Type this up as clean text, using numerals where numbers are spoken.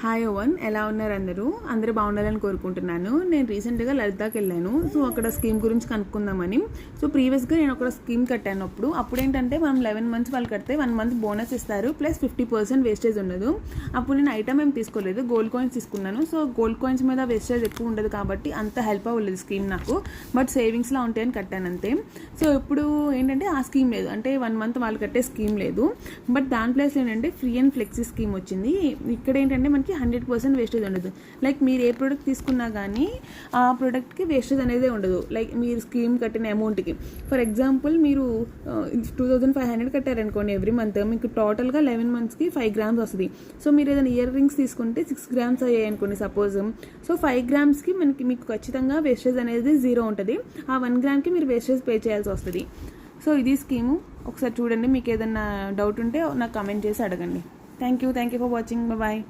Hi woven, ఎలా ఉన్నారు అందరూ బాగుండాలని కోరుకుంటున్నాను. నేను రీసెంట్గా లలితాకి వెళ్ళాను. సో అక్కడ స్కీమ్ గురించి కనుక్కుందామని. సో ప్రీవియస్గా నేను ఒక స్కీమ్ కట్టాను. అప్పుడు ఏంటంటే మనం 11 months వాళ్ళు కడితే 1 month బోనస్ ఇస్తారు, ప్లస్ 50% వేస్టేజ్ ఉండదు. అప్పుడు నేను ఐటమ్ ఏం తీసుకోలేదు, గోల్డ్ కాయిన్స్ తీసుకున్నాను. సో గోల్డ్ కాయిన్స్ మీద వేస్టేజ్ ఎక్కువ ఉండదు కాబట్టి అంత హెల్ప్ అవ్వలేదు స్కీమ్ నాకు, బట్ సేవింగ్స్లో ఉంటాయని కట్టాను అంతే. సో ఇప్పుడు ఏంటంటే ఆ స్కీమ్ లేదు, అంటే 1 month వాళ్ళు కట్టే స్కీమ్ లేదు. బట్ దాని ప్లేస్ ఏంటంటే ఫ్రీ అండ్ ఫ్లెక్సీ స్కీమ్ వచ్చింది. ఇక్కడ ఏంటంటే మనకి 100% వేస్టేజ్ ఉండదు. లైక్ మీరు ఏ ప్రోడక్ట్ తీసుకున్నా కానీ ఆ ప్రోడక్ట్కి వేస్టేజ్ అనేది ఉండదు. లైక్ మీరు స్కీమ్ కట్టిన అమౌంట్కి, ఫర్ ఎగ్జాంపుల్ మీరు 2500 కట్టారనుకోండి ఎవ్రీ మంత్, మీకు టోటల్గా 11 monthsకి 5 grams వస్తుంది. సో మీరు ఏదైనా ఇయర్ రింగ్స్ తీసుకుంటే 6 grams అయ్యాయి అనుకోండి సపోజ్. సో 5 gramsకి మీకు ఖచ్చితంగా వేస్టేజ్ అనేది 0 ఉంటుంది. ఆ 1 gramకి మీరు వేస్టేజ్ పే చేయాల్సి వస్తుంది. సో ఇది స్కీము, ఒకసారి చూడండి. మీకు ఏదైనా డౌట్ ఉంటే నాకు కామెంట్ చేసి అడగండి. Thank you for watching. Bye.